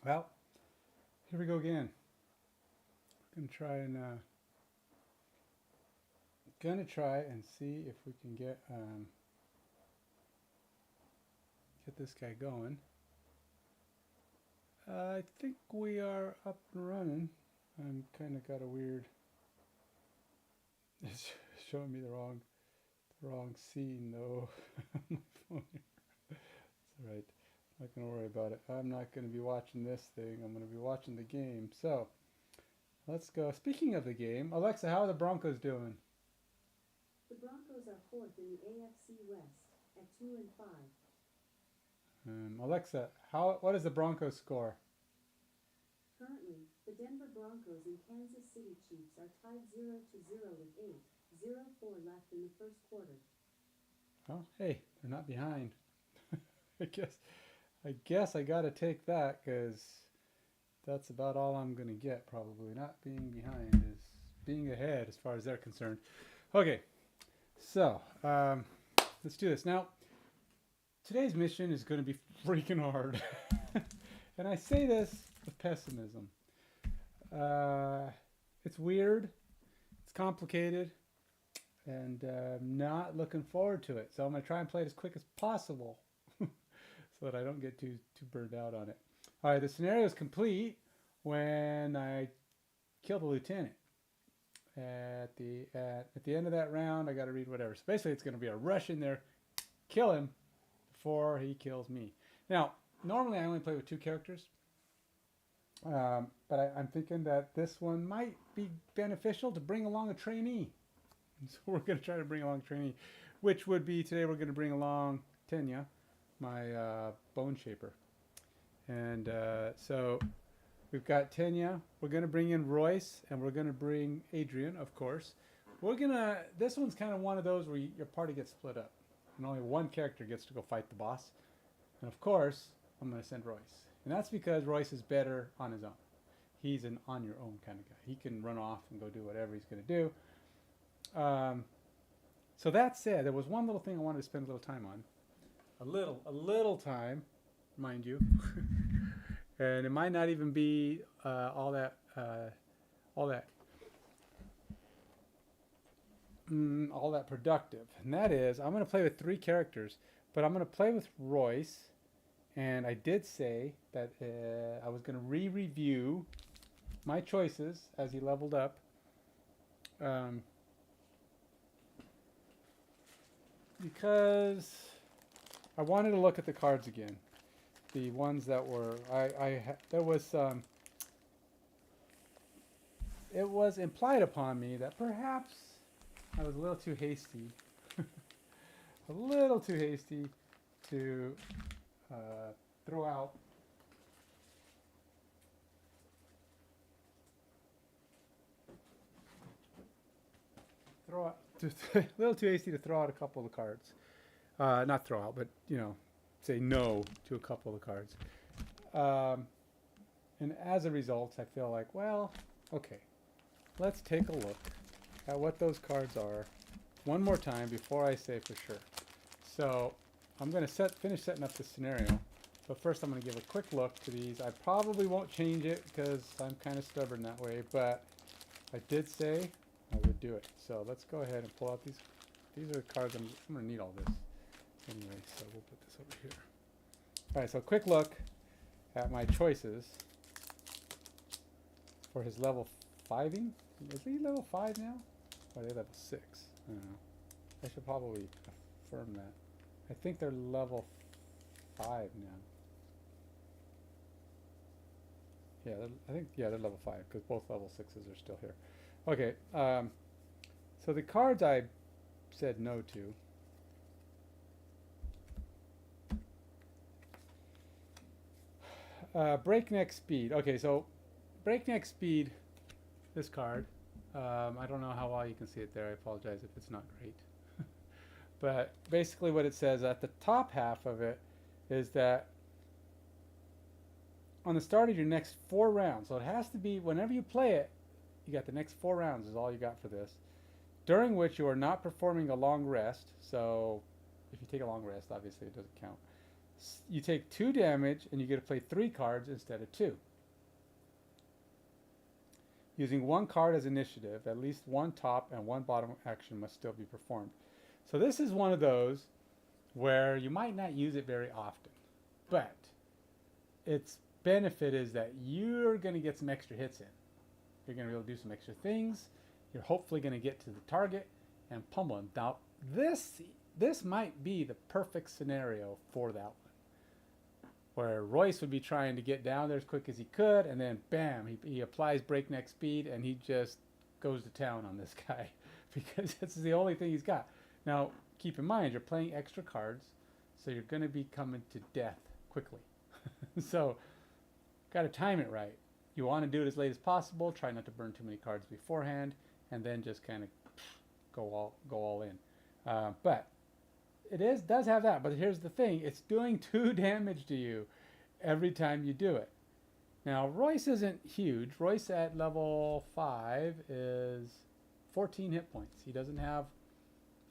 Well, here we go again. Gonna try and see if we can get this guy going. I think we are up and running. I'm kind of got a weird. It's showing me the wrong scene though. My phone. It's all right. I'm not gonna worry about it. I'm not gonna be watching this thing. I'm gonna be watching the game. So let's go. Speaking of the game, Alexa, how are the Broncos doing? The Broncos are fourth in the AFC West at 2-5. Alexa, what is the Broncos score? Currently, the Denver Broncos and Kansas City Chiefs are tied 0-0 with 8:04 left in the first quarter. Oh, hey, they're not behind. I guess I got to take that because that's about all I'm going to get probably. Not being behind is being ahead as far as they're concerned. Okay, so let's do this. Now, today's mission is going to be freaking hard. And I say this with pessimism. It's weird, it's complicated, and I'm not looking forward to it. So I'm going to try and play it as quick as possible so that I don't get too burned out on it. All right, the scenario is complete when I kill the lieutenant. At the end of that round, I got to read whatever. So basically, it's going to be a rush in there, kill him before he kills me. Now, normally I only play with 2 characters, but I'm thinking that this one might be beneficial to bring along a trainee. So we're going to try to bring along a trainee, which would be today we're going to bring along Tenya, my bone shaper. And so we've got Tenya. We're going to bring in Royce, and we're going to bring Adrian, of course. This one's kind of one of those where your party gets split up, and only one character gets to go fight the boss. And of course, I'm going to send Royce. And that's because Royce is better on his own. He's an on your own kind of guy. He can run off and go do whatever he's going to do. So that said, there was one little thing I wanted to spend a little time on. A little time, mind you. And it might not even be all that productive. And that is, I'm going to play with 3 characters, but I'm going to play with Royce. And I did say that I was going to re-review my choices as he leveled up. Because I wanted to look at the cards again. The ones that were, there was it was implied upon me that perhaps I was a little too hasty. A little too hasty to throw out a little too hasty to throw out a couple of the cards. Not throw out, but say no to a couple of the cards. And as a result, I feel like, well, okay, let's take a look at what those cards are one more time before I say for sure. So I'm going to finish setting up this scenario, but first I'm going to give a quick look to these. I probably won't change it because I'm kind of stubborn that way, but I did say I would do it. So let's go ahead and pull out these. These are the cards I'm going to need all this anyway, so we'll put this over here. All right, so a quick look at my choices for his level 5ing. Is he level 5 now? Or are they level 6? I don't know. I should probably affirm that. I think they're level 5 now. Yeah, they're level 5 because both level 6s are still here. Okay, so the cards I said no to. Breakneck speed. Okay, so breakneck speed, this card. I don't know how well you can see it there. I apologize if it's not great. But basically what it says at the top half of it is that on the start of your next 4 rounds, so it has to be whenever you play it, you got the next 4 rounds is all you got for this, during which you are not performing a long rest. So if you take a long rest, obviously it doesn't count. You take 2 damage and you get to play 3 cards instead of 2. Using 1 card as initiative, at least 1 top and 1 bottom action must still be performed. So this is one of those where you might not use it very often, but its benefit is that you're going to get some extra hits in. You're going to be able to do some extra things. You're hopefully going to get to the target and pummel him. Now, this might be the perfect scenario for that one, where Royce would be trying to get down there as quick as he could, and then bam, he applies breakneck speed, and he just goes to town on this guy because this is the only thing he's got. Now, keep in mind, you're playing extra cards, so you're going to be coming to death quickly. So, got to time it right. You want to do it as late as possible. Try not to burn too many cards beforehand, and then just kind of go all in. But it does have that. But here's the thing: it's doing 2 damage to you every time you do it. Now, Royce isn't huge. Royce at level 5 is 14 hit points. He doesn't have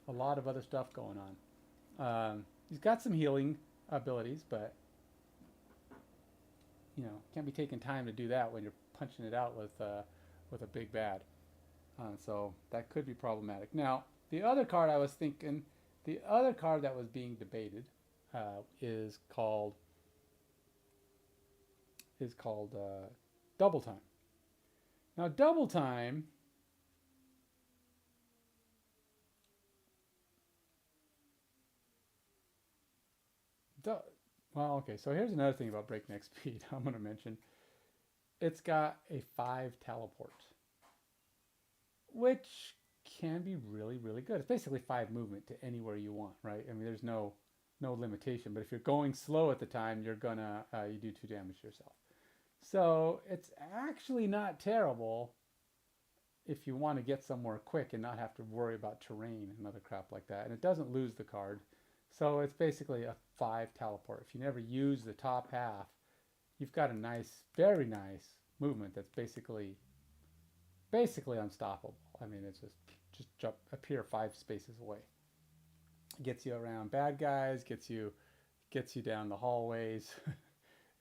a lot of other stuff going on. He's got some healing abilities, but you know, can't be taking time to do that when you're punching it out with a big bad. So that could be problematic. Now, the other card I was thinking, the other card that was being debated is called Double Time. Now, Double Time well, okay, so here's another thing about breakneck speed I'm going to mention. It's got a 5 teleport, which can be really, really good. It's basically 5 movement to anywhere you want, right? I mean, there's no limitation, but if you're going slow at the time, you're gonna, you do 2 damage to yourself. So it's actually not terrible if you want to get somewhere quick and not have to worry about terrain and other crap like that. And it doesn't lose the card. So it's basically a 5 teleport. If you never use the top half, you've got a nice, very nice movement that's basically unstoppable. I mean, it's just appear 5 spaces away. Gets you around bad guys, gets you down the hallways.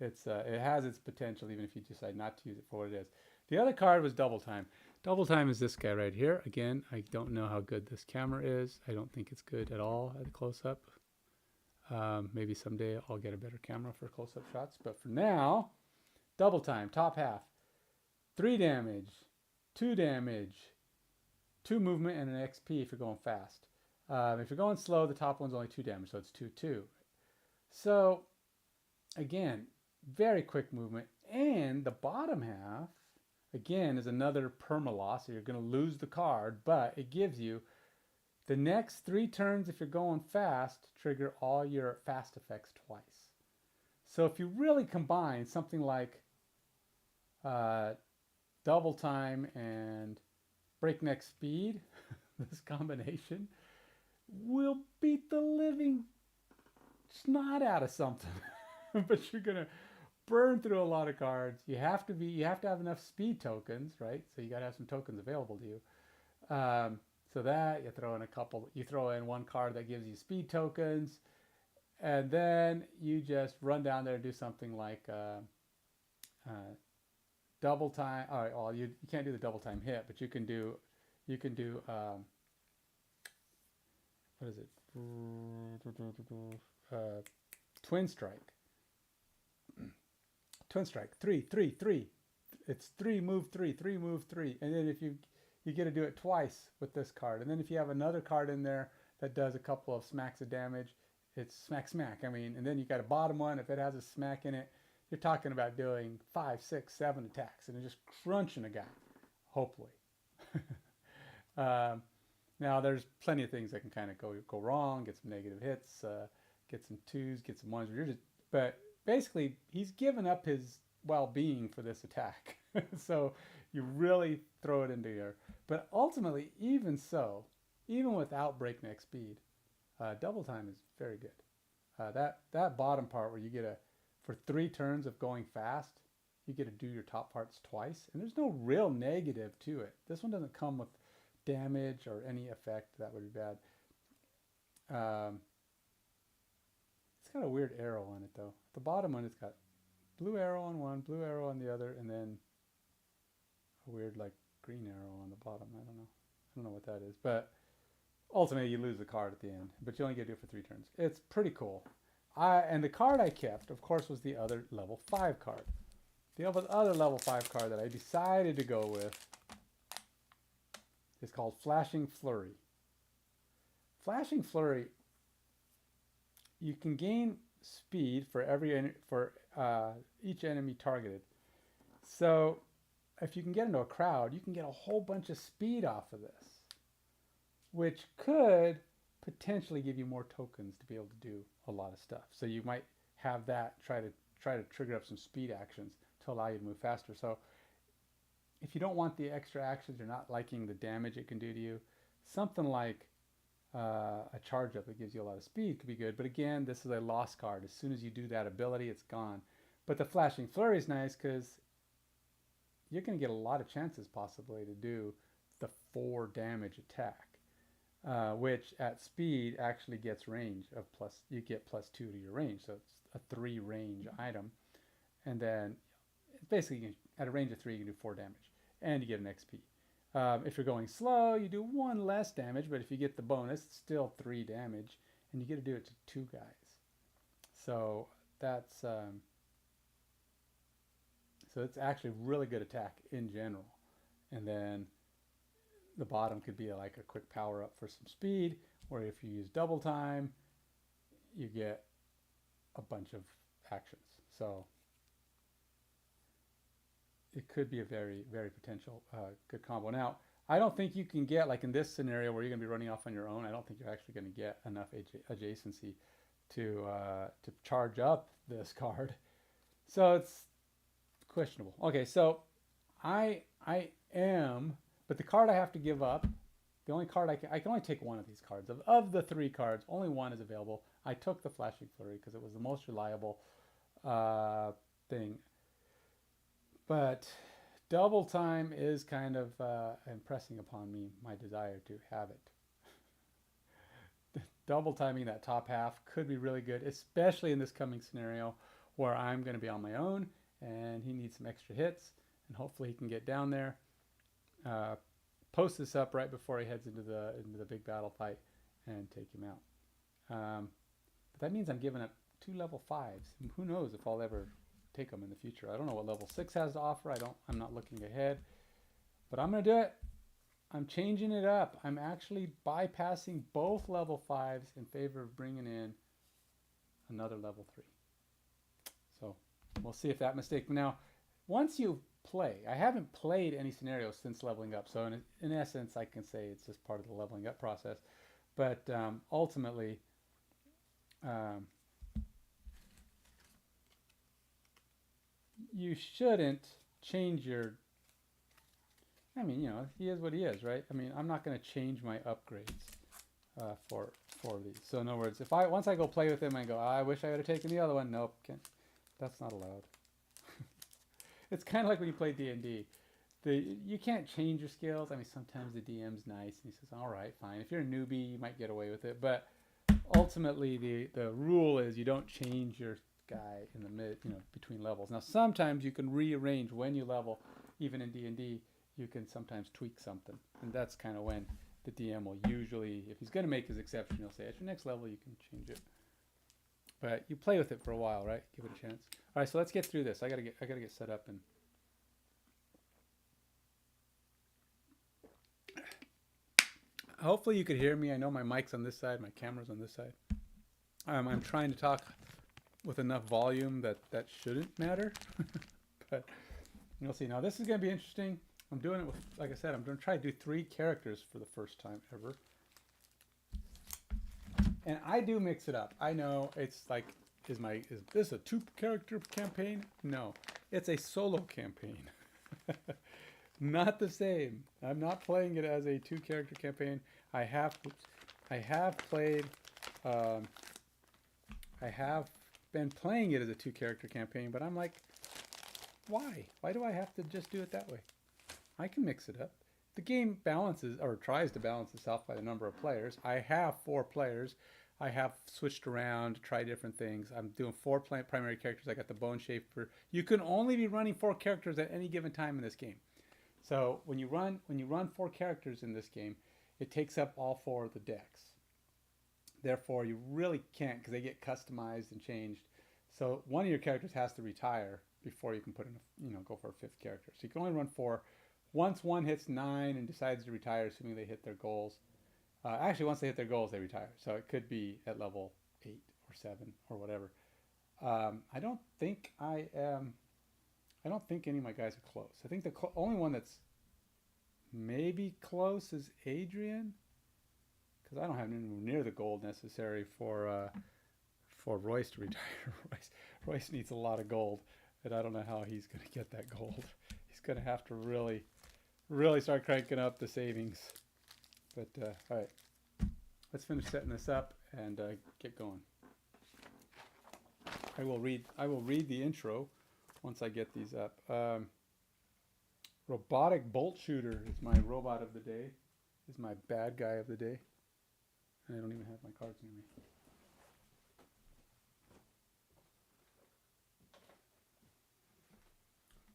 It has its potential even if you decide not to use it for what it is. The other card was Double Time. Double Time is this guy right here. Again, I don't know how good this camera is. I don't think it's good at all at a close-up. Maybe someday I'll get a better camera for close-up shots. But for now, Double Time, top half. 3 damage, 2 damage, 2 movement, and an XP if you're going fast. If you're going slow, the top one's only 2 damage, so it's 2/2. So, again, very quick movement. And the bottom half, again, is another perma-loss, so you're going to lose the card, but it gives you the next 3 turns, if you're going fast, trigger all your fast effects twice. So if you really combine something like Double Time and Breakneck Speed, this combination will beat the living snot out of something. But you're going to burn through a lot of cards. You have to have enough speed tokens, right? So you got to have some tokens available to you. So that you throw in 1 card that gives you speed tokens, and then you just run down there and do something like Double Time. All right, well, you can't do the Double Time hit, but you can do what is it? Twin Strike. Twin Strike. 3, 3, 3. It's 3 move 3, 3 move 3, and then if you get to do it twice with this card. And then if you have another card in there that does a couple of smacks of damage, it's smack, smack. I mean, and then you got a bottom one. If it has a smack in it, you're talking about doing 5, 6, 7 attacks and just crunching a guy, hopefully. Now, there's plenty of things that can kind of go wrong, get some negative hits, get some 2s, get some 1s. But basically, he's given up his well-being for this attack. So you really throw it into your... But ultimately, even so, even without breakneck speed, Double Time is very good. That bottom part where you get for 3 turns of going fast, you get to do your top parts twice, and there's no real negative to it. This one doesn't come with damage or any effect that would be bad. It's got a weird arrow on it though. The bottom one, it's got blue arrow on one, blue arrow on the other, and then a weird like green arrow on the bottom. I don't know what that is, but ultimately you lose the card at the end, but you only get to do it for 3 turns. It's pretty cool. And the card I kept, of course, was the other level 5 card. The other level 5 card that I decided to go with is called Flashing Flurry. Flashing Flurry, you can gain speed for each enemy targeted. So if you can get into a crowd, you can get a whole bunch of speed off of this, which could potentially give you more tokens to be able to do a lot of stuff. So you might have that try to trigger up some speed actions to allow you to move faster. So if you don't want the extra actions, you're not liking the damage it can do to you, something like a charge up that gives you a lot of speed could be good. But again, this is a lost card. As soon as you do that ability, it's gone. But the Flashing Flurry is nice because you're going to get a lot of chances possibly to do the 4 damage attack, which at speed actually gets range of you get +2 to your range. So it's a 3 range item. And then basically at a range of 3, you can do 4 damage and you get an XP. If you're going slow, you do 1 less damage, but if you get the bonus, it's still 3 damage, and you get to do it to 2 guys. So that's so it's actually really good attack in general. And then the bottom could be like a quick power up for some speed, or if you use double time, you get a bunch of actions. So it could be a very, very potential good combo. Now, I don't think you can get, like in this scenario where you're going to be running off on your own, I don't think you're actually going to get enough adjacency to charge up this card. So it's questionable. Okay, so I am, but the card I have to give up, the only card I can only take 1 of these cards. Of the 3 cards, only 1 is available. I took the Flashing Flurry because it was the most reliable thing. But double time is kind of impressing upon me my desire to have it. Double timing that top half could be really good, especially in this coming scenario where I'm going to be on my own and he needs some extra hits, and hopefully he can get down there. Post this up right before he heads into the big battle fight and take him out. But that means I'm giving up 2 level 5s. And who knows if I'll ever take them in the future. I don't know what level 6 has to offer. I'm not looking ahead, but I'm going to do it. I'm changing it up. I'm actually bypassing both level 5s in favor of bringing in another level 3. So we'll see if that mistake. Now, once you play, I haven't played any scenarios since leveling up. So in essence, I can say it's just part of the leveling up process. But ultimately, you shouldn't change your, I mean, you know, he is what he is, right? I mean, I'm not going to change my upgrades for these. So in other words, if once I go play with him and go, I wish I would have taken the other one. Nope, that's not allowed. It's kind of like when you play D&D. You can't change your skills. I mean, sometimes the DM's nice and he says, all right, fine. If you're a newbie, you might get away with it. But ultimately, the rule is you don't change your guy in the between levels. Now, sometimes you can rearrange when you level. Even in D&D, you can sometimes tweak something. And that's kind of when the DM will usually, if he's going to make his exception, he'll say, at your next level, you can change it. But you play with it for a while, right? Give it a chance. All right, so let's get through this. I gotta get set up and. Hopefully you could hear me. I know my mic's on this side, my camera's on this side. I'm trying to talk with enough volume that shouldn't matter. But you'll see. Now this is going to be interesting. I'm doing it with, like I said, I'm going to try to do 3 characters for the first time ever. And I do mix it up. I know it's like, is this a 2-character campaign? No, it's a solo campaign. Not the same. I'm not playing it as a 2-character campaign. I have played. I have been playing it as a 2-character campaign, but I'm like, why? Why do I have to just do it that way? I can mix it up. The game balances, or tries to balance itself by the number of players. I have 4 players. I have switched around, tried different things. I'm doing four primary characters. I got the Bone Shaper. You can only be running four characters at any given time in this game. So when you run four characters in this game, it takes up all four of the decks. Therefore, you really can't, because they get customized and changed. So one of your characters has to retire before you can put in, go for a fifth character. So you can only run four. Once one hits 9 and decides to retire, assuming they hit their goals. Actually, once they hit their goals, they retire. So it could be at level 8 or 7 or whatever. I don't think I don't think any of my guys are close. I think the only one that's maybe close is Adrian, because I don't have anywhere near the gold necessary for Royce to retire. Royce needs a lot of gold, and I don't know how he's going to get that gold. He's going to have to really start cranking up the savings. But all right, let's finish setting this up and get going. I will read the intro once I get these up. Robotic bolt shooter is my robot of the day. Is my bad guy of the day. And I don't even have my cards near me.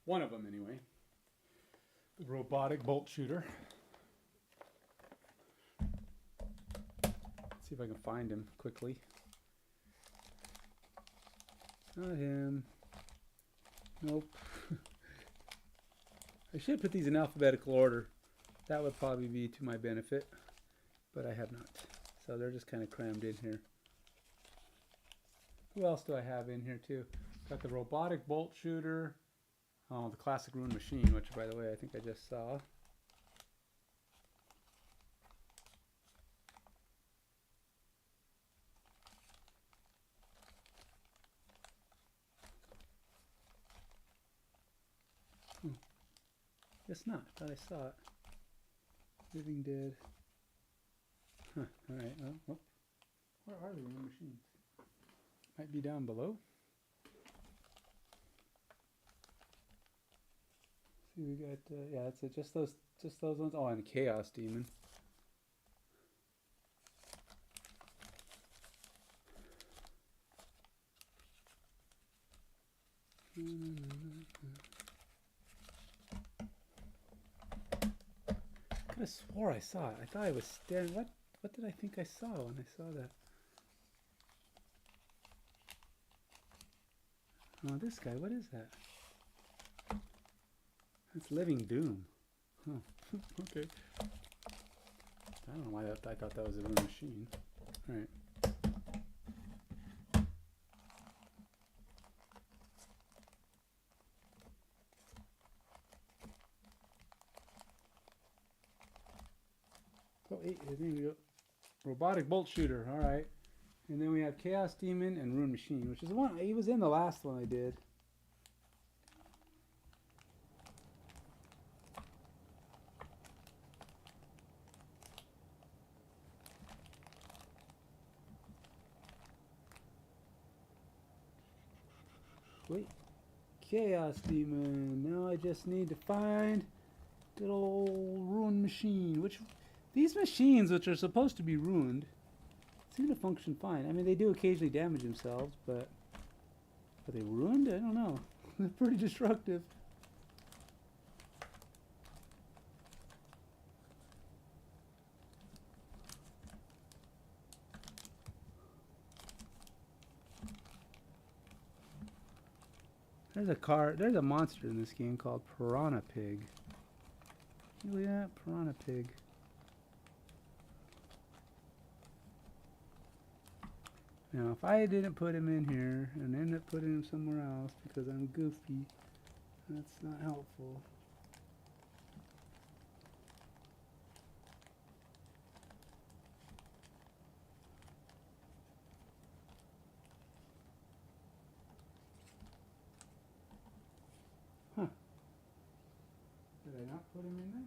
One of them, anyway. The robotic bolt shooter. Let's see if I can find him quickly. Not him. Nope. I should put these in alphabetical order. That would probably be to my benefit, but I have not. So they're just kind of crammed in here. Who else do I have in here too? Got the robotic bolt shooter. Oh, the classic rune machine, which by the way, I think I just saw. Guess not. I thought I saw it. Living Dead. Huh. Alright, well, where are the rune machines? Might be down below. See, we got, yeah, that's it. Just those ones. Oh, and Chaos Demon. I could have swore I saw it. I thought I was staring. What did I think I saw when I saw that? Oh, this guy. What is that? That's Living Doom. Huh. Okay. I don't know why I thought that was a rune machine. All right. Oh, there we go. Robotic bolt shooter. All right. And then we have Chaos Demon and Rune Machine, which is the one he was in the last one I did. Wait. Chaos Demon. Now I just need to find good old Rune Machine, which these machines, which are supposed to be ruined, seem to function fine. I mean, they do occasionally damage themselves, but are they ruined? I don't know. They're pretty destructive. There's a monster in this game called Piranha Pig. Look at that, Piranha Pig. Now, if I didn't put him in here and end up putting him somewhere else because I'm goofy, that's not helpful. Huh. Did I not put him in there?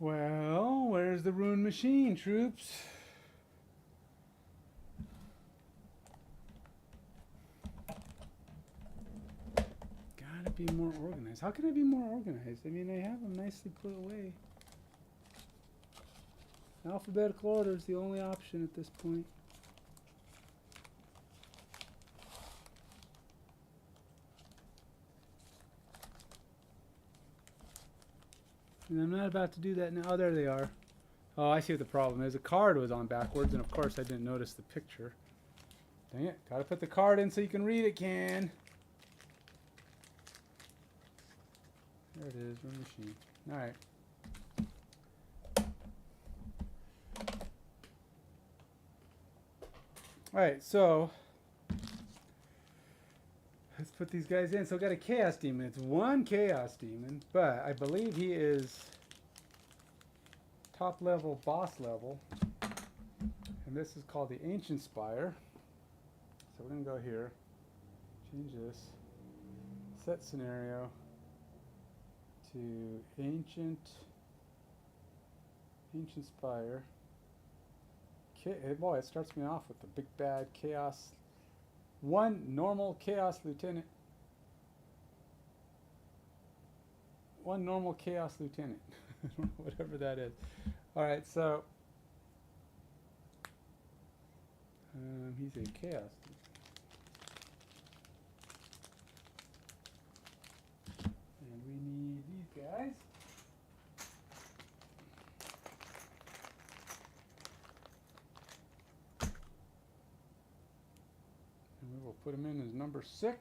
Well, where's the rune machine, troops? Gotta be more organized. How can I be more organized? I mean, I have them nicely put away. Alphabetical order is the only option at this point. And I'm not about to do that now. Oh, there they are. Oh, I see what the problem is. The card was on backwards, and of course I didn't notice the picture. Dang it. Gotta put the card in so you can read it, Can. There it is, rune machine. Alright. Alright, so let's put these guys in. So I've got a Chaos Demon. It's one Chaos Demon, but I believe he is top level, boss level. And this is called the Ancient Spire. So we're going to go here, change this, set scenario to Ancient Spire. Boy, it starts me off with the big bad Chaos. One normal Chaos Lieutenant. One normal Chaos Lieutenant. Whatever that is. Alright, so he's a Chaos. And we need these guys. And we will put him in as number 6.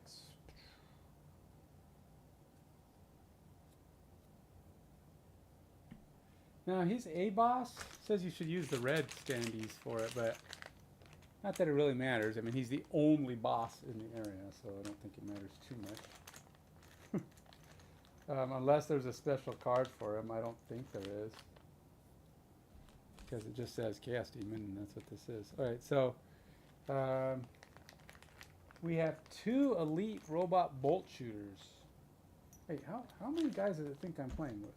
Now he's a boss. Says you should use the red standees for it, but not that it really matters. I mean, he's the only boss in the area, so I don't think it matters too much. Unless there's a special card for him, I don't think there is. Because it just says Chaos Demon, and that's what this is. Alright, so we have 2 elite robot bolt shooters. Hey, how many guys does it think I'm playing with?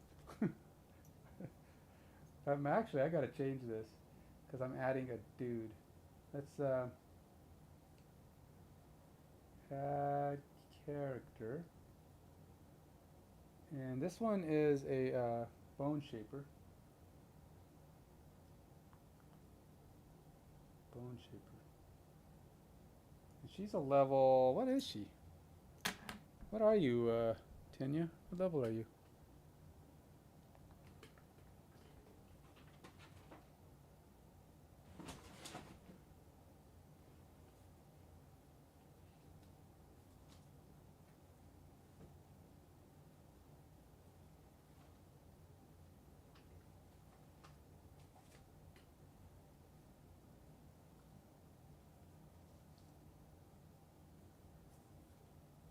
Actually, I gotta change this because I'm adding a dude. Let's add character, and this one is a bone shaper. Bone shaper. And she's a level. What is she? What are you, Tenya? What level are you?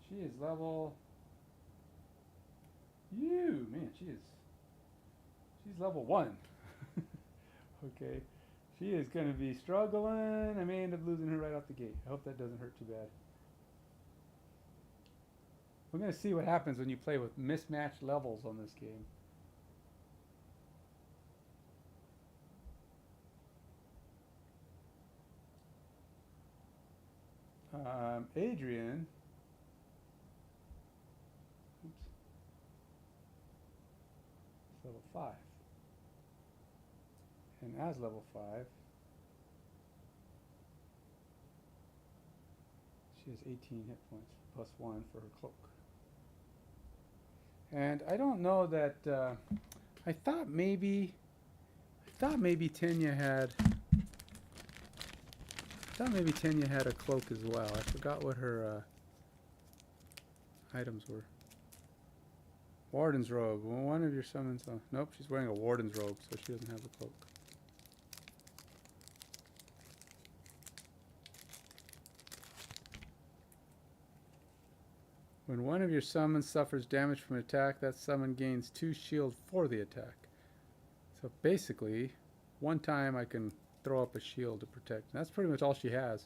She is level. Man, she's level 1. Okay, she is going to be struggling. I may end up losing her right off the gate. I hope that doesn't hurt too bad. We're going to see what happens when you play with mismatched levels on this game. Adrian. Oops. Level 5. And as level 5, she has 18 hit points, plus 1 for her cloak. And I don't know that, I thought maybe Tenya had, a cloak as well. I forgot what her items were. Warden's robe. Well, one of your summons. Oh, nope, she's wearing a warden's robe, so she doesn't have a cloak. When one of your summons suffers damage from an attack, that summon gains 2 shield for the attack. So basically, one time I can throw up a shield to protect. And that's pretty much all she has.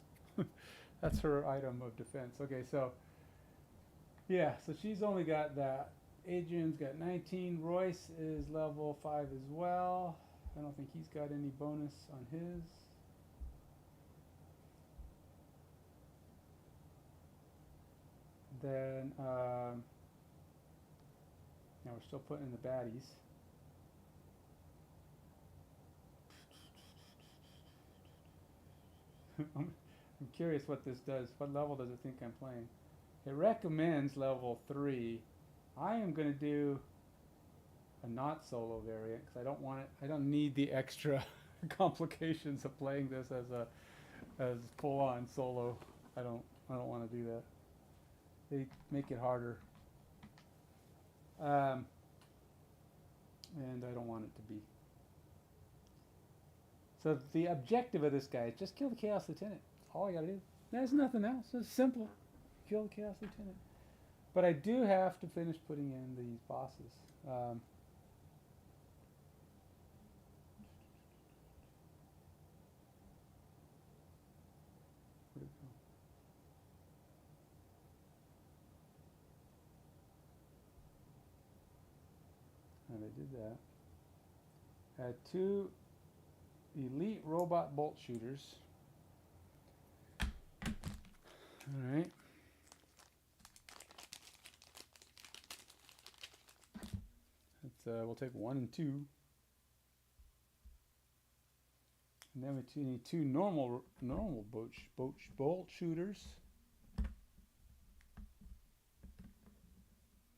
That's her item of defense. Okay, so yeah, so she's only got that Adrian's got 19. Royce is level 5 as well. I don't think he's got any bonus on his. Then, now we're still putting in the baddies. I'm curious what this does. What level does it think I'm playing? It recommends level 3. I am going to do a not solo variant because I don't want it. I don't need the extra complications of playing this as full on solo. I don't want to do that. They make it harder. And I don't want it to be. So the objective of this guy is just kill the Chaos Lieutenant. That's all I gotta do. There's nothing else. It's simple. Kill the Chaos Lieutenant. But I do have to finish putting in these bosses. Where'd it go? And I did that. Had 2 elite robot bolt shooters. Alright. We'll take 1 and 2. And then we need 2 normal bolt shooters.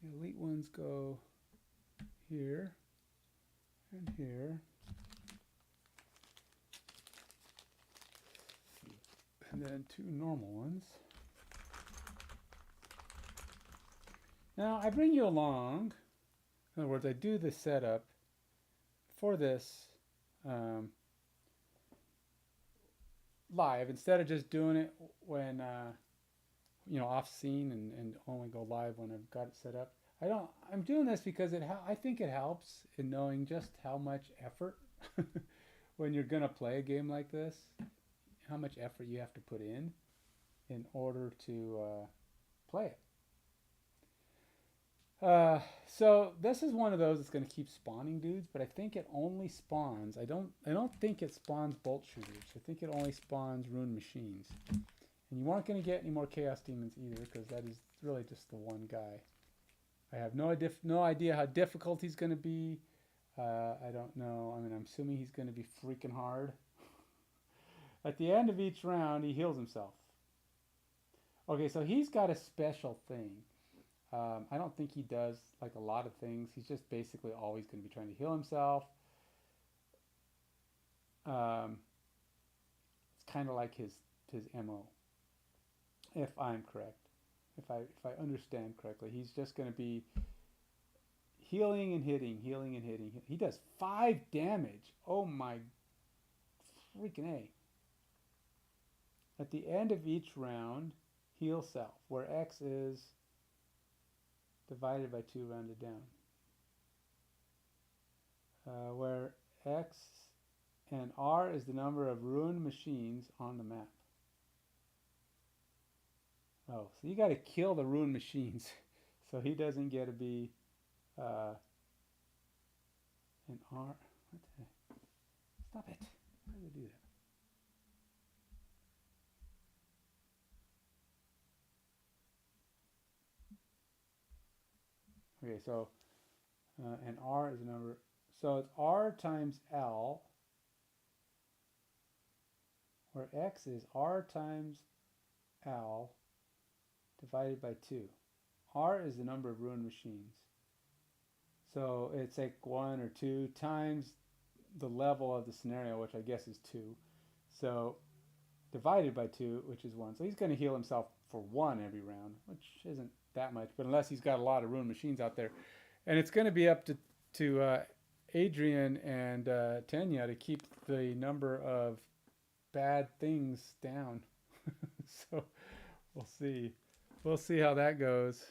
The elite ones go here and here. And then 2 normal ones. Now I bring you along. In other words, I do the setup for this live instead of just doing it when off scene and only go live when I've got it set up. I'm doing this because I think it helps in knowing just how much effort when you're gonna play a game like this, how much effort you have to put in order to play it. So this is one of those that's going to keep spawning dudes, but I think it only spawns. I don't think it spawns bolt shooters. I think it only spawns rune machines. And you aren't going to get any more chaos demons either, because that is really just the one guy. I have no idea how difficult he's going to be. I don't know. I mean, I'm assuming he's going to be freaking hard. At the end of each round, he heals himself. Okay, so he's got a special thing. I don't think he does like a lot of things. He's just basically always going to be trying to heal himself. It's kind of like his MO, if I'm correct. If I understand correctly, he's just going to be healing and hitting, healing and hitting. He does 5 damage. Oh my freaking A. At the end of each round, heal self, where X is divided by 2 rounded down. Where X and R is the number of ruined machines on the map. Oh, so you got to kill the ruined machines so he doesn't get to be an R. What the? Stop it. Why did I do that? Okay, so and R is a number. So it's R times L, where X is R times L divided by 2. R is the number of ruined machines. So it's like 1 or 2 times the level of the scenario, which I guess is 2. So divided by 2, which is 1. So he's going to heal himself for 1 every round, which isn't that much, but unless he's got a lot of ruined machines out there. And it's going to be up to Adrian and Tenya to keep the number of bad things down. So we'll see. We'll see how that goes.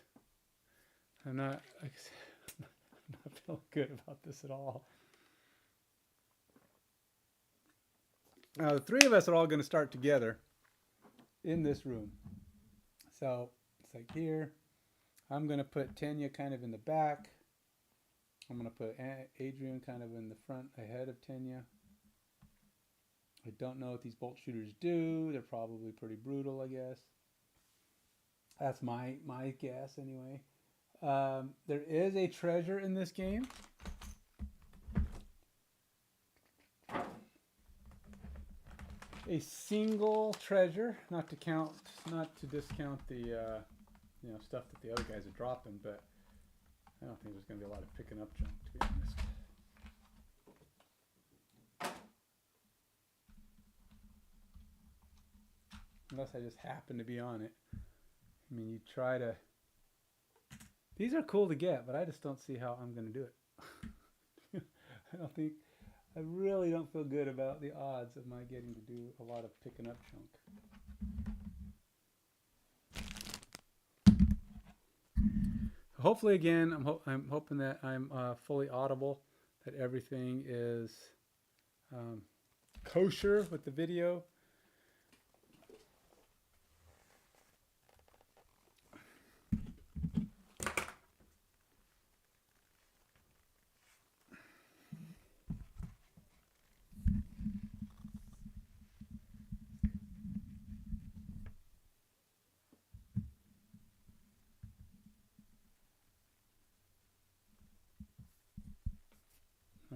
I'm not feeling good about this at all. Now the 3 of us are all going to start together in this room. So it's like here. I'm going to put Tanya kind of in the back. I'm going to put Adrian kind of in the front ahead of Tanya. I don't know what these bolt shooters do. They're probably pretty brutal, I guess. That's my guess anyway. There is a treasure in this game. A single treasure, not to discount the stuff that the other guys are dropping, but I don't think there's going to be a lot of picking up junk, to be honest. Unless I just happen to be on it. I mean, you try to... These are cool to get, but I just don't see how I'm going to do it. I really don't feel good about the odds of my getting to do a lot of picking up junk. Hopefully, again, I'm hoping that I'm fully audible, that everything is kosher with the video.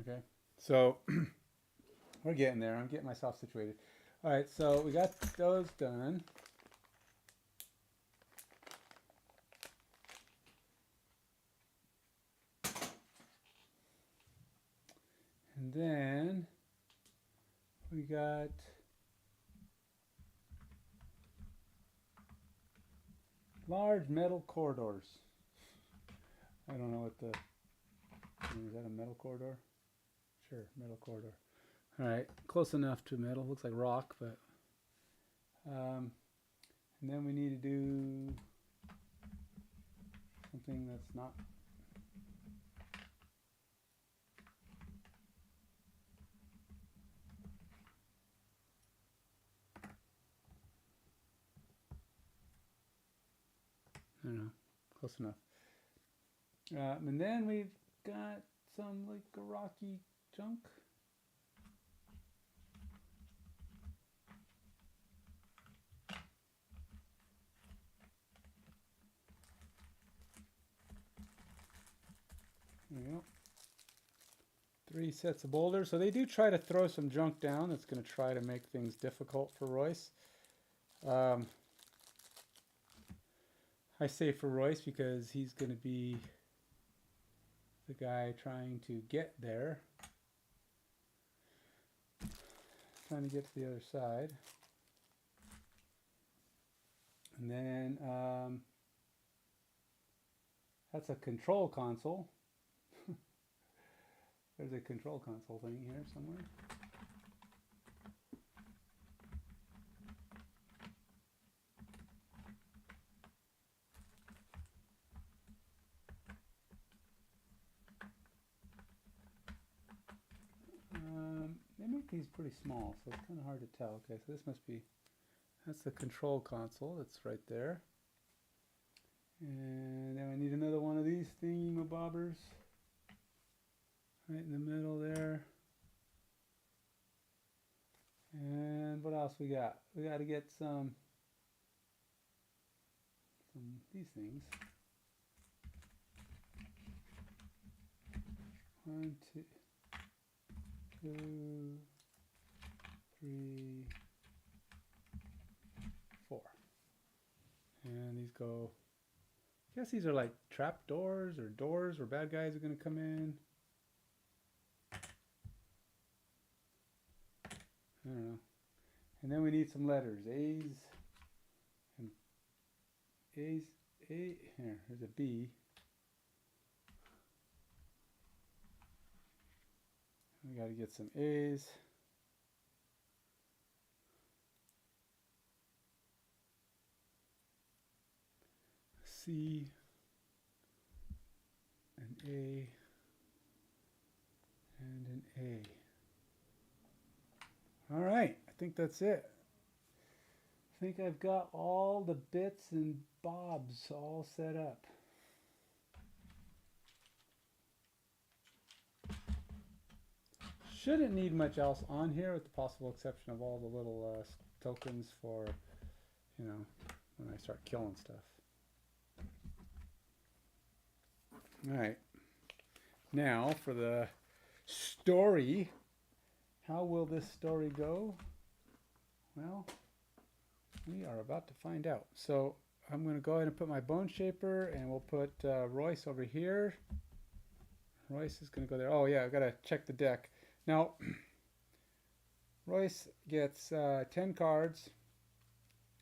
Okay, so we're getting there. I'm getting myself situated. All right, so we got those done. And then we got large metal corridors. I don't know what is that a metal corridor? Sure, metal corridor. All right, close enough to metal. Looks like rock, but and then we need to do something that's not. I don't know, close enough. And then we've got some like rocky junk. There we go. 3 sets of boulders. So they do try to throw some junk down. That's going to try to make things difficult for Royce. I say for Royce because he's going to be the guy trying to get there. Trying to get to the other side. And then that's a control console. There's a control console thing here somewhere. They make these pretty small, so it's kind of hard to tell. Okay, so this must be, that's the control console. That's right there. And then I need another one of these thingamabobbers. Right in the middle there. And what else we got? We got to get some these things. 1, 2, 2, 3, 4. And these go, I guess these are like trap doors or doors where bad guys are going to come in. I don't know. And then we need some letters. A's and A's. A. Here, there's a B. We got to get some A's. C. An A. And an A. All right, I think that's it. I think I've got all the bits and bobs all set up. Shouldn't need much else on here with the possible exception of all the little tokens for, you know, when I start killing stuff. Alright. Now for the story. How will this story go? Well, we are about to find out. So I'm going to go ahead and put my bone shaper, and we'll put Royce over here. Royce is going to go there. Oh yeah, I've got to check the deck. Now, Royce gets 10 cards.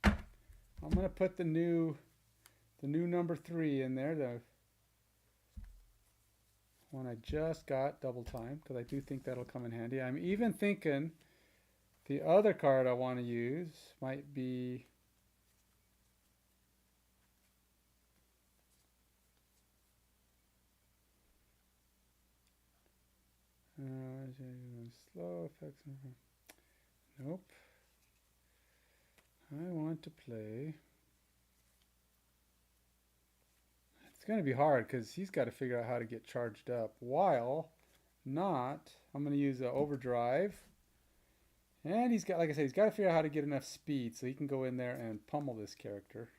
I'm going to put the new number 3 in there, the one I just got double time, because I do think that'll come in handy. I'm even thinking the other card I want to use might be slow effects. Nope. I want to play. It's going to be hard because he's got to figure out how to get charged up. While not, I'm going to use overdrive. And he's got, like I said, he's got to figure out how to get enough speed so he can go in there and pummel this character.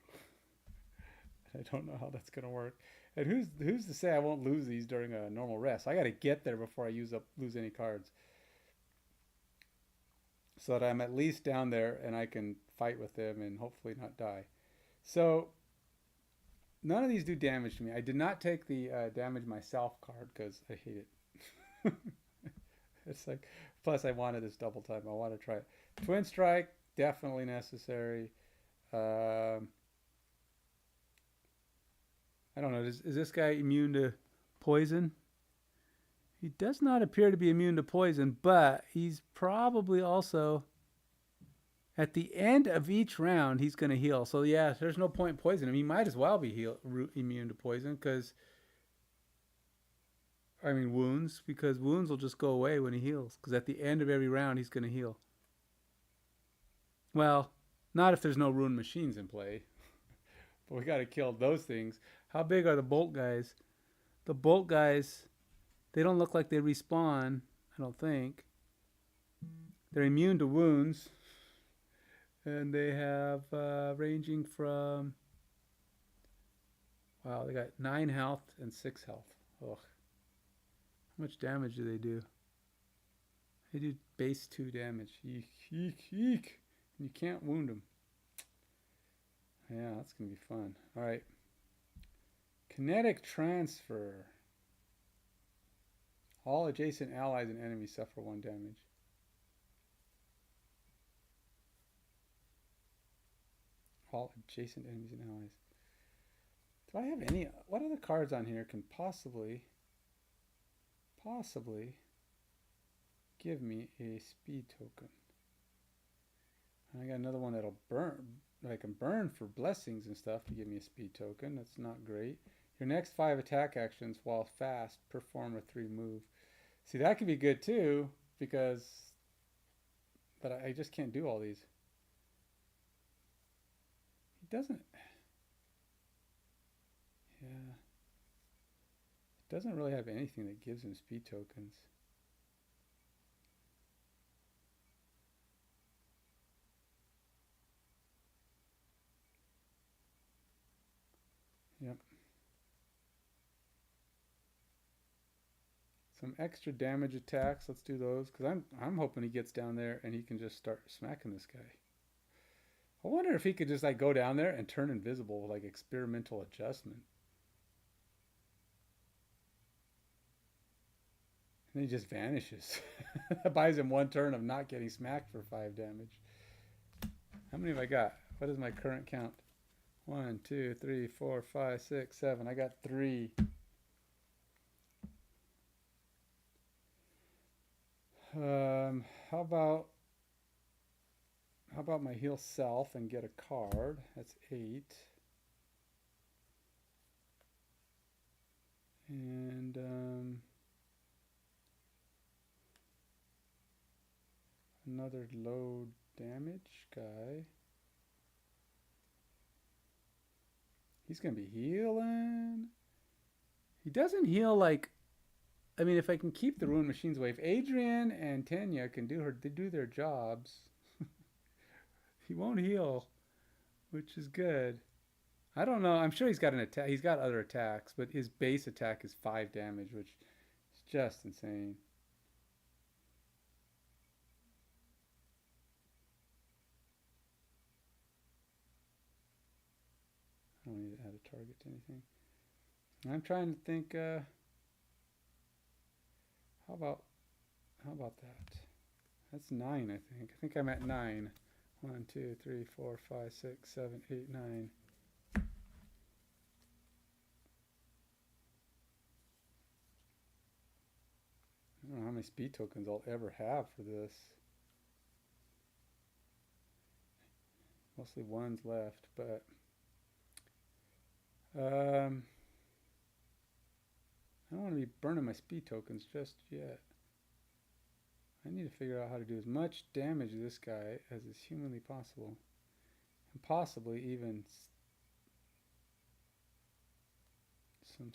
I don't know how that's going to work. And who's to say I won't lose these during a normal rest? I got to get there before I lose any cards, so that I'm at least down there and I can fight with them and hopefully not die. So none of these do damage to me. I did not take the damage myself card because I hate it. It's like, plus I wanted this double time. I want to try it. Twin strike, definitely necessary. I don't know. Is this guy immune to poison? He does not appear to be immune to poison, but he's probably also, at the end of each round, he's going to heal. So yeah, there's no point in poisoning him. He might as well be immune to poison, because, I mean, wounds, because wounds will just go away when he heals, because at the end of every round, he's going to heal. Well, not if there's no rune machines in play. But we got to kill those things. How big are the bolt guys? The bolt guys, they don't look like they respawn, I don't think. They're immune to wounds. And they have ranging from, wow, they got 9 health and 6 health. Ugh. How much damage do they do? They do base 2 damage. Eek, eek, eek. And you can't wound them. Yeah, that's going to be fun. All right. Kinetic transfer. All adjacent allies and enemies suffer 1 damage. All adjacent enemies and allies. Do I have any? What other cards on here can possibly give me a speed token? I got another one that'll burn. I can burn for blessings and stuff to give me a speed token. That's not great. Your next 5 attack actions while fast perform a 3 move. See, that could be good too, because, but I just can't do all these. He doesn't. Yeah. It doesn't really have anything that gives him speed tokens. Yep. Some extra damage attacks. Let's do those, because I'm hoping he gets down there and he can just start smacking this guy. I wonder if he could just like go down there and turn invisible with like experimental adjustment. And he just vanishes. That buys him 1 turn of not getting smacked for 5 damage. How many have I got? What is my current count? 1, 2, 3, 4, 5, 6, 7. I got 3. How about my heal self and get a card? That's 8. And another low damage guy. He's gonna be healing. He doesn't heal like I mean, if I can keep the ruined machines away, if Adrian and Tanya can do their jobs, he won't heal, which is good. I don't know. I'm sure he's got an attack. He's got other attacks, but his base attack is 5 damage, which is just insane. I don't need to add a target to anything. I'm trying to think. How about that? That's 9, I think. I think I'm at 9. 1, 2, 3, 4, 5, 6, 7, 8, 9. I don't know how many speed tokens I'll ever have for this. Mostly 1's left, but I don't want to be burning my speed tokens just yet. I need to figure out how to do as much damage to this guy as is humanly possible. And possibly even some...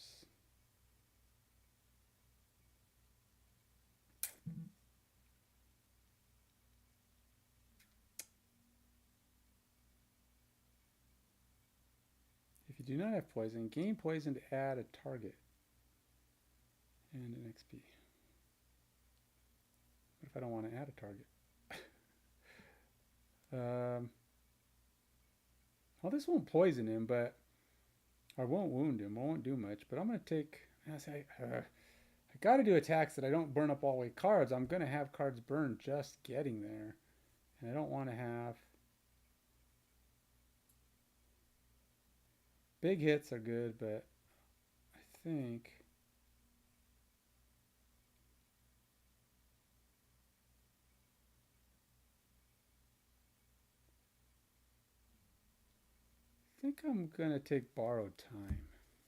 If you do not have poison, gain poison to add a target and an XP. What if I don't want to add a target? Well, this won't poison him, but or won't wound him. Won't do much. But I'm going to take. I got to do attacks that I don't burn up all the way cards. I'm going to have cards burned just getting there, and I don't want to have. Big hits are good, but I think. I think I'm gonna take borrowed time.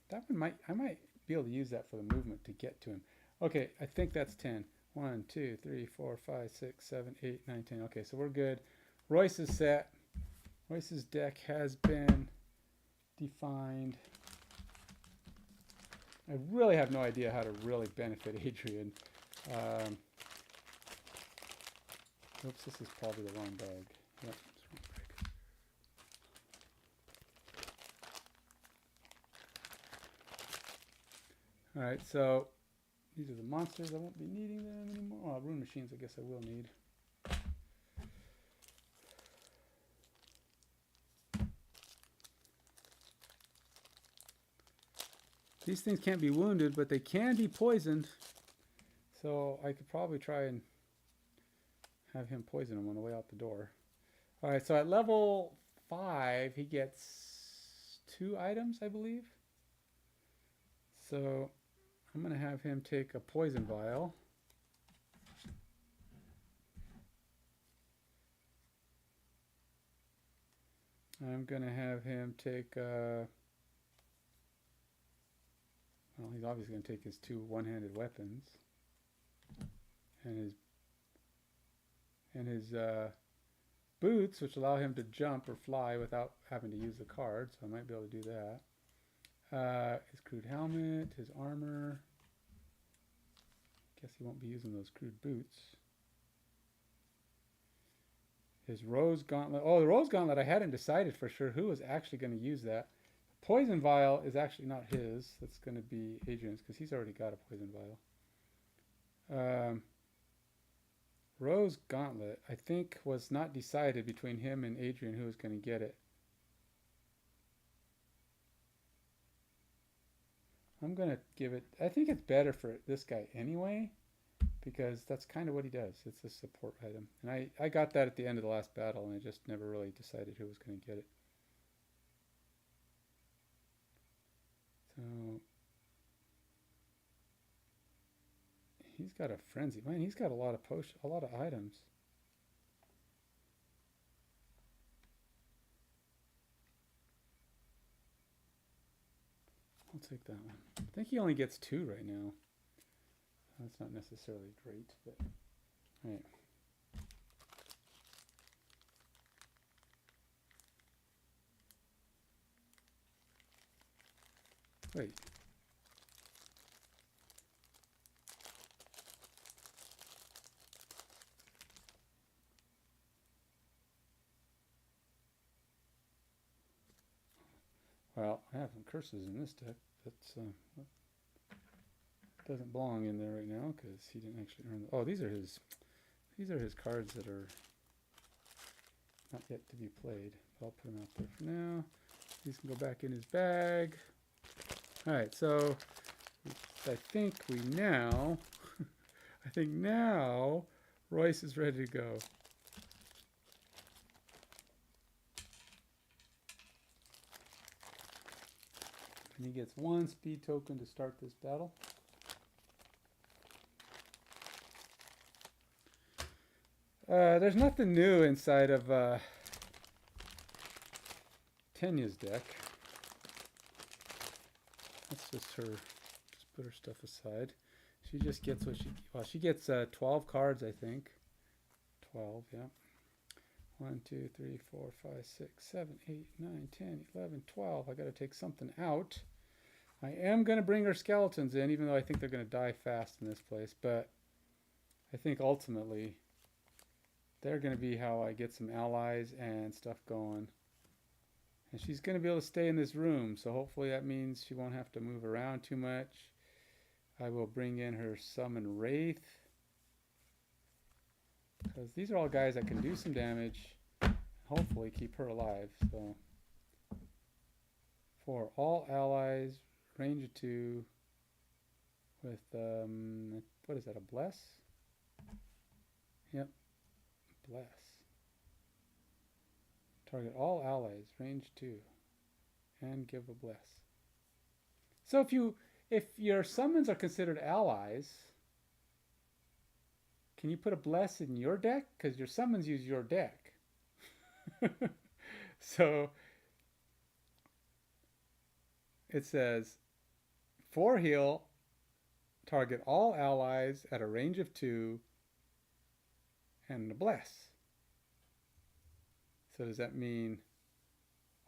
That one I might be able to use that for the movement to get to him. Okay, I think that's 10. 1, 2, 3, 4, 5, 6, 7, 8, 9, 10. Okay, so we're good. Royce is set. Royce's deck has been defined. I really have no idea how to really benefit Adrian. Oops, this is probably the wrong bag. Yep. Alright, so these are the monsters. I won't be needing them anymore. Well, rune machines I guess I will need. These things can't be wounded, but they can be poisoned. So I could probably try and have him poison him on the way out the door. Alright, so at level 5 he gets 2 items, I believe. So I'm going to have him take a poison vial. I'm going to have him take, well, he's obviously going to take his 2 one-handed weapons. And his boots, which allow him to jump or fly without having to use the card. So I might be able to do that. His crude helmet, his armor. Guess he won't be using those crude boots. His rose gauntlet. Oh, the rose gauntlet, I hadn't decided for sure who was actually going to use that. Poison vial is actually not his. That's going to be Adrian's because he's already got a poison vial. Rose gauntlet, I think, was not decided between him and Adrian who was going to get it. I'm going to give it, I think it's better for this guy anyway, because that's kind of what he does. It's a support item. And I got that at the end of the last battle, and I just never really decided who was going to get it. So, he's got a frenzy. Man, he's got a lot of a lot of items. I'll take that one. I think he only gets 2 right now. That's not necessarily great, but all right. Wait. Well, I have some curses in this deck. That's doesn't belong in there right now because he didn't actually earn. Oh, these are his. These are his cards that are not yet to be played. I'll put them out there for now. These can go back in his bag. All right, so I think we now. I think now Royce is ready to go. And he gets 1 speed token to start this battle. There's nothing new inside of Tenya's deck. That's just her. Just put her stuff aside. She just gets what she. Well, she gets 12 cards, I think. 12, yeah. 1, 2, 3, 4, 5, 6, 7, 8, 9, 10, 11, 12. I got to take something out. I am going to bring her skeletons in, even though I think they're going to die fast in this place. But I think ultimately they're going to be how I get some allies and stuff going. And she's going to be able to stay in this room, so hopefully that means she won't have to move around too much. I will bring in her Summon Wraith, because these are all guys that can do some damage, hopefully keep her alive. So for all allies, range of 2 with, what is that, a Bless? Yep, Bless. Target all allies, range 2, and give a Bless. So if your summons are considered allies, can you put a Bless in your deck? Because your summons use your deck. So it says, for heal, target all allies at a range of 2 and a Bless. So does that mean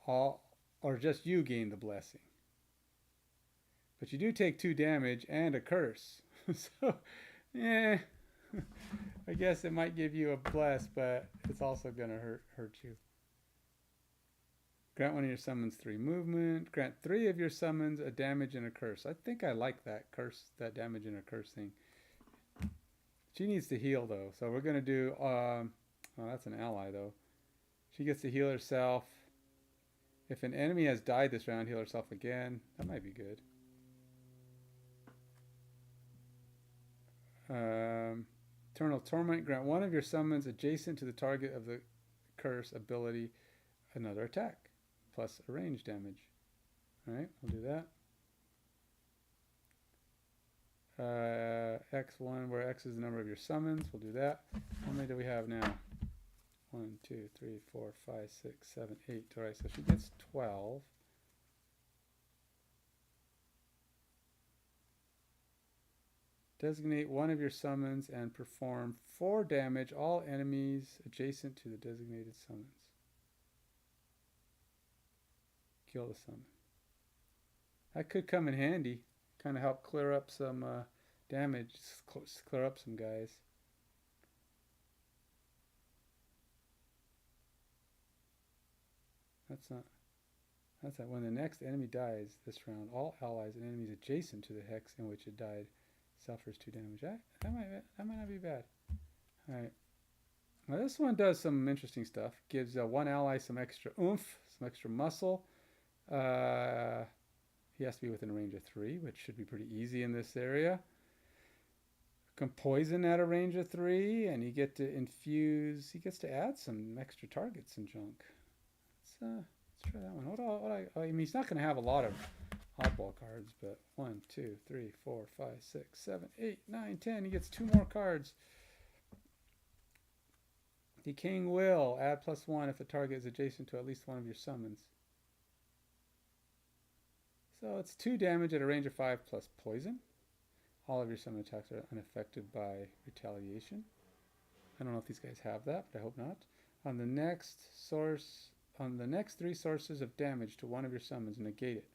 all, or just you gain the blessing? But you do take 2 damage and a curse. So, I guess it might give you a bless, but it's also going to hurt you. Grant one of your summons 3 movement. Grant 3 of your summons a damage and a curse. I think I like that curse, that damage and a curse thing. She needs to heal though, so we're going to do. Oh, that's an ally though. She gets to heal herself. If an enemy has died this round, heal herself again. That might be good. Eternal Torment. Grant one of your summons adjacent to the target of the curse ability another attack, plus a range damage. Alright, we'll do that. X1, where X is the number of your summons. We'll do that. How many do we have now? 1, 2, 3, 4, 5, 6, 7, 8. Alright, so she gets 12. Designate one of your summons and perform 4 damage all enemies adjacent to the designated summons. Kill the summon. That could come in handy. Kind of help clear up some damage, clear up some guys. That's not when the next enemy dies this round, all allies and enemies adjacent to the hex in which it died suffers 2 damage. That might not be bad. Alright. Now this one does some interesting stuff. Gives one ally some extra oomph, some extra muscle. He has to be within a range of 3, which should be pretty easy in this area. Can poison at a range of 3, and you get to infuse. He gets to add some extra targets and junk. Let's try that one. I mean, he's not going to have a lot of oddball cards, but 1, 2, 3, 4, 5, 6, 7, 8, 9, 10. He gets 2 more cards. Decaying Will. Add +1 if the target is adjacent to at least one of your summons. So it's 2 damage at a range of 5 plus poison. All of your summon attacks are unaffected by retaliation. I don't know if these guys have that, but I hope not. On the next 3 sources of damage to one of your summons, negate it.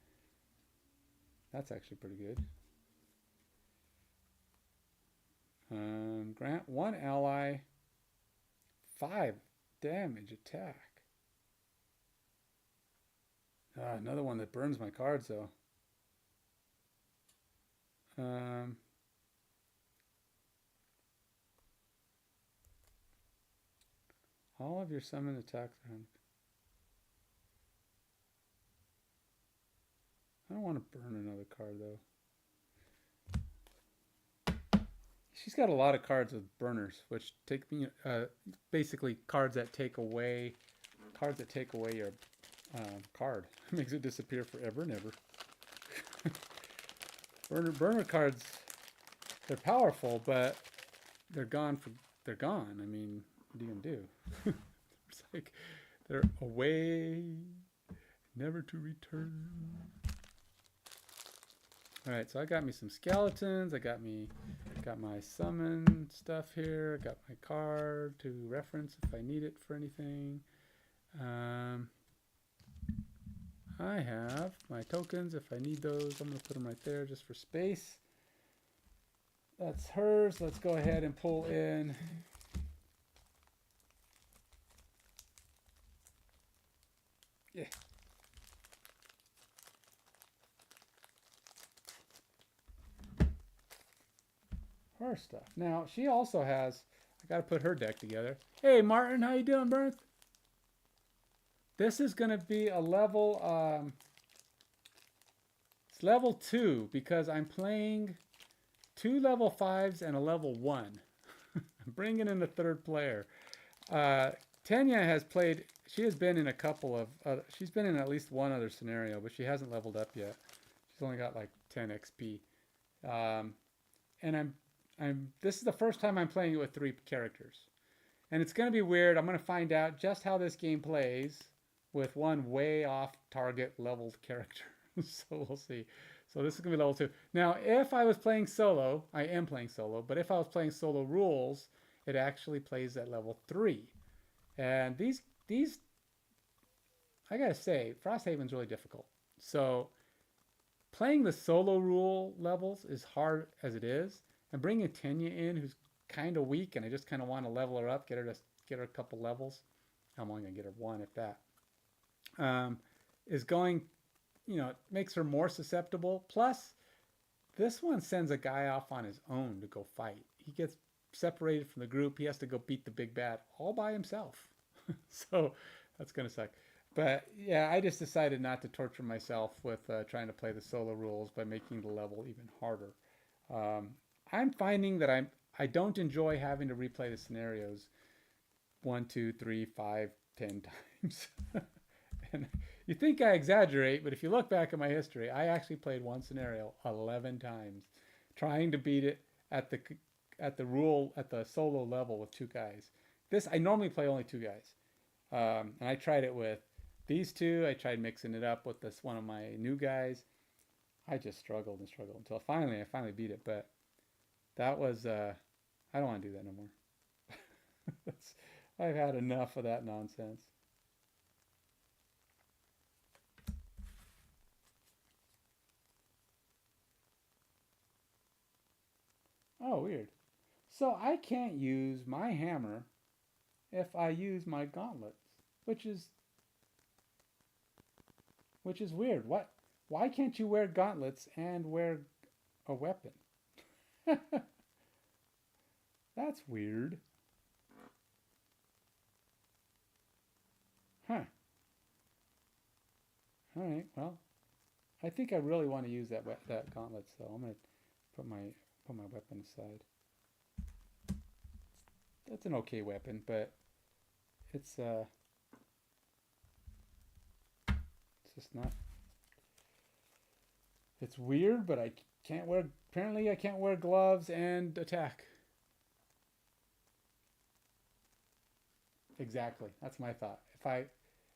That's actually pretty good. Grant one ally 5 damage attack. Another one that burns my cards, though. All of your summon attacks are... I don't want to burn another card, though. She's got a lot of cards with burners, which take me... basically cards that take away your card. Makes it disappear forever and ever. Burner cards, they're powerful, but they're gone. I mean, what are you gonna do? It's like they're away, never to return. All right, so I got me some skeletons. I got my summon stuff here. I got my card to reference if I need it for anything. I have my tokens if I need those. I'm going to put them right there just for space. That's hers. Let's go ahead and pull in. Yeah. Her stuff. Now, she also has, I got to put her deck together. Hey, Martin, how you doing, Bernth? This is going to be a level, it's level 2 because I'm playing 2 level 5s and a level 1. I'm bringing in the third player. Tanya has played, she has been in a couple of, she's been in at least one other scenario, but she hasn't leveled up yet. She's only got like 10 XP. And this is the first time I'm playing it with 3 characters. And it's going to be weird. I'm going to find out just how this game plays with one way off target leveled character. So we'll see. So this is going to be level 2. Now, if I was playing solo, I am playing solo, but if I was playing solo rules, it actually plays at level 3. And these I got to say, Frosthaven's really difficult. So playing the solo rule levels is hard as it is, and bringing Tanya in, who's kind of weak, and I just kind of want to level her up, get her a couple levels. I'm only going to get her 1 at that. Is going, you know, it makes her more susceptible. Plus, this one sends a guy off on his own to go fight. He gets separated from the group. He has to go beat the big bad all by himself. So that's going to suck. But yeah, I just decided not to torture myself with trying to play the solo rules by making the level even harder. I'm finding that I don't enjoy having to replay the scenarios 1, 2, 3, 5, 10 times. And you think I exaggerate, but if you look back at my history, I actually played one scenario 11 times, trying to beat it at the solo level with 2 guys. I normally play only 2 guys, and I tried it with these 2. I tried mixing it up with this one of my new guys. I just struggled and struggled until I finally beat it. But that was I don't want to do that no more. I've had enough of that nonsense. Oh, weird. So I can't use my hammer if I use my gauntlets, which is weird. Why can't you wear gauntlets and wear a weapon? That's weird. Huh. All right. Well, I think I really want to use that gauntlet, so I'm gonna put my weapon aside. That's an okay weapon, but it's just not. It's weird, but I can't wear. Apparently, I can't wear gloves and attack. Exactly. That's my thought.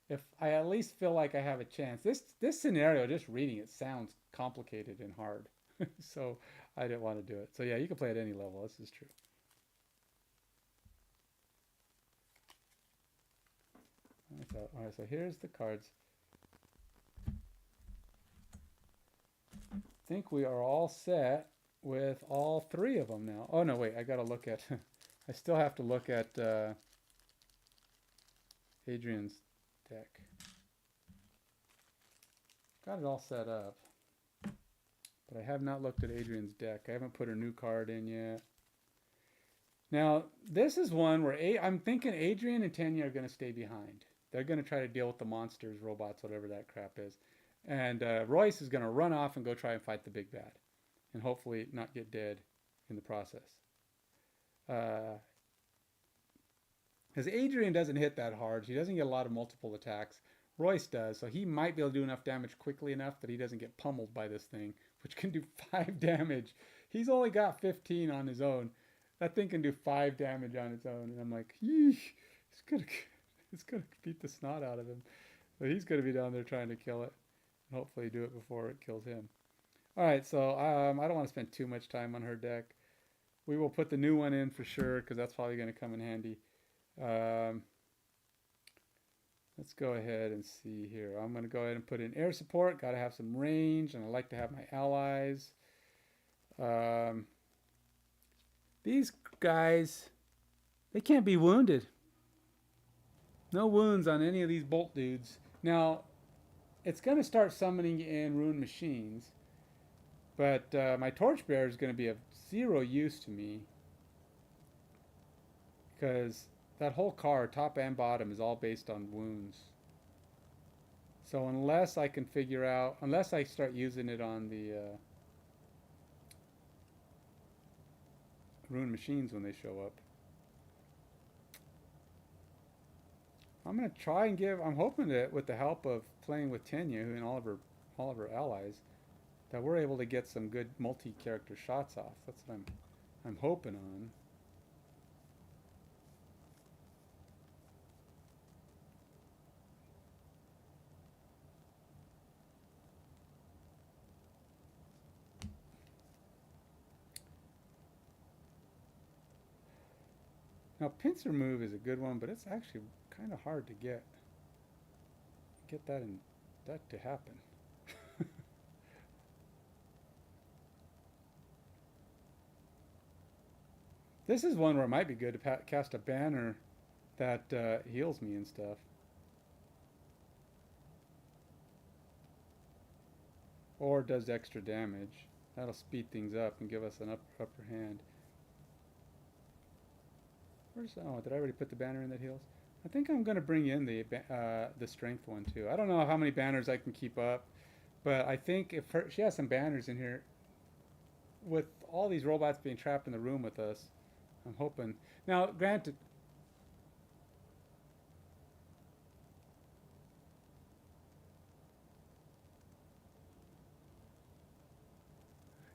If I at least feel like I have a chance. This scenario, just reading it, sounds complicated and hard. So I didn't want to do it. So yeah, you can play at any level. This is true. All right, so here's the cards. I think we are all set with all 3 of them now. Oh no, wait, I gotta look at, I still have to look at Adrian's deck. got it all set up. But I have not looked at Adrian's deck. I haven't put her new card in yet. Now, this is one where I'm thinking Adrian and Tanya are going to stay behind. They're going to try to deal with the monsters, robots, whatever that crap is. And Royce is going to run off and go try and fight the big bad. And hopefully not get dead in the process. Because Adrian doesn't hit that hard. He doesn't get a lot of multiple attacks. Royce does. So he might be able to do enough damage quickly enough that he doesn't get pummeled by this thing, which can do 5 damage. He's only got 15 on his own. That thing can do 5 damage on its own. And I'm like, yeesh, it's gonna beat the snot out of him. But he's gonna be down there trying to kill it. And hopefully do it before it kills him. Alright, so I don't want to spend too much time on her deck. We will put the new one in for sure, because that's probably going to come in handy. Let's go ahead and see here. I'm going to go ahead and put in air support. Got to have some range, and I like to have my allies. These guys, they can't be wounded. No wounds on any of these bolt dudes. Now, it's going to start summoning in rune machines, but my torchbearer is going to be of 0 use to me, because that whole card, top and bottom, is all based on wounds. So unless I can figure out, unless I start using it on the rune machines when they show up, I'm going to try and give, I'm hoping that with the help of playing with Tenya and all of her allies, that we're able to get some good multi-character shots off. That's what I'm hoping on. Now, pincer move is a good one, but it's actually kind of hard to get that to happen. This is one where it might be good to cast a banner that heals me and stuff. Or does extra damage. That'll speed things up and give us an upper hand. Oh, did I already put the banner in that heals? I think I'm going to bring in the strength one too. I don't know how many banners I can keep up, but I think if she has some banners in here, with all these robots being trapped in the room with us, I'm hoping. Now, granted,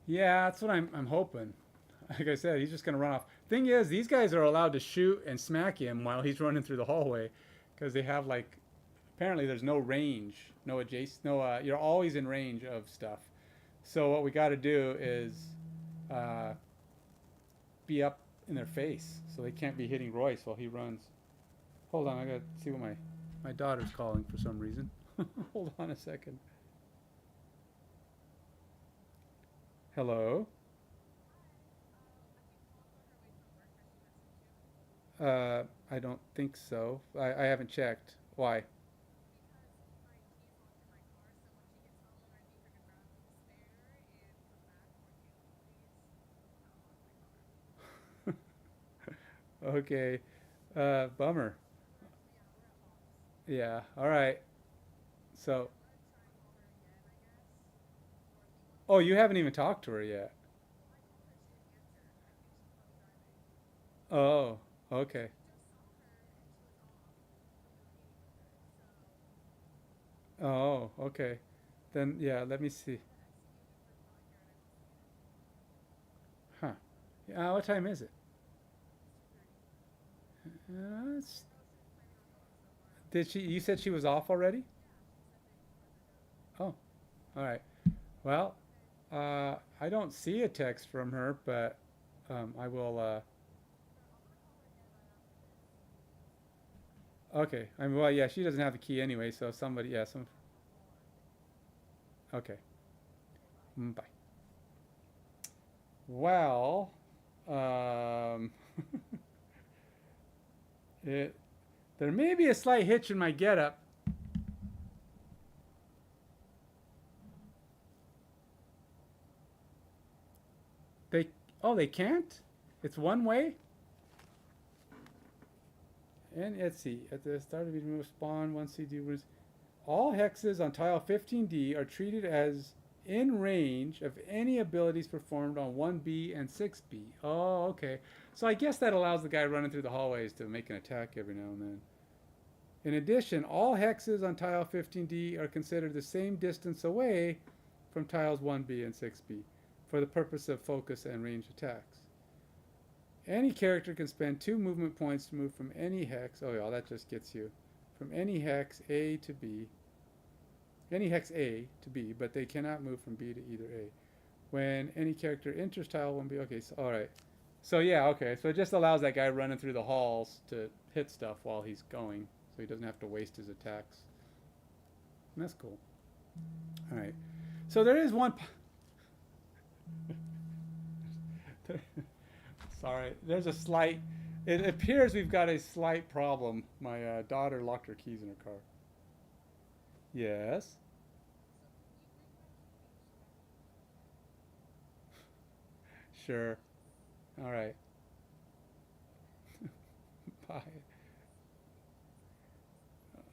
yeah, that's what I'm hoping. Like I said, he's just going to run off. Thing is, these guys are allowed to shoot and smack him while he's running through the hallway, because they have, like, apparently there's no range, no adjacent, no, you're always in range of stuff. So what we got to do is be up in their face, so they can't be hitting Royce while he runs. Hold on, I got to see what my daughter's calling for some reason. Hold on a second. Hello? I don't think so. I haven't checked. Why? Okay. Bummer. Yeah. All right. So, oh, you haven't even talked to her yet. Oh, okay. Oh, okay. Then, yeah, let me see. Huh. What time is it? It's, did she, you said she was off already? Oh, all right. Well, I don't see a text from her, but I will, okay. I mean, well, yeah, she doesn't have the key anyway, so somebody, yeah, okay. Bye. Well, um, it, there may be a slight hitch in my getup. Oh, they can't? It's one way? And let's see. At the start of each move, spawn 1CD was all hexes on tile 15D are treated as in range of any abilities performed on 1B and 6B. Oh, okay. So I guess that allows the guy running through the hallways to make an attack every now and then. In addition, all hexes on tile 15D are considered the same distance away from tiles 1B and 6B for the purpose of focus and range attacks. Any character can spend 2 movement points to move from any hex. Oh yeah, that just gets you from any hex A to B. Any hex A to B, but they cannot move from B to either A. When any character enters tile 1B, okay, so alright. So yeah, okay, so it just allows that guy running through the halls to hit stuff while he's going, so he doesn't have to waste his attacks. And that's cool. Alright, so there is one... Sorry, there's a slight... It appears we've got a slight problem. My daughter locked her keys in her car. Yes. Sure. All right. Bye.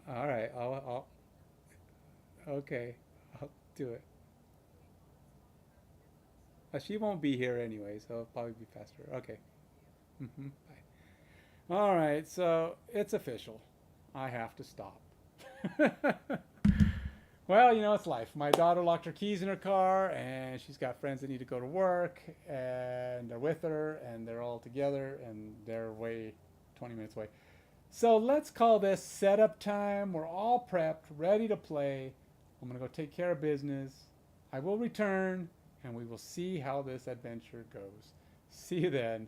All right. Okay. I'll do it. She won't be here anyway, so it'll probably be faster. Okay. Bye. All right. So it's official. I have to stop. Well, you know, it's life. My daughter locked her keys in her car, and she's got friends that need to go to work, and they're with her, and they're all together, and they're way 20 minutes away. So let's call this setup time. We're all prepped, ready to play. I'm going to go take care of business. I will return, and we will see how this adventure goes. See you then.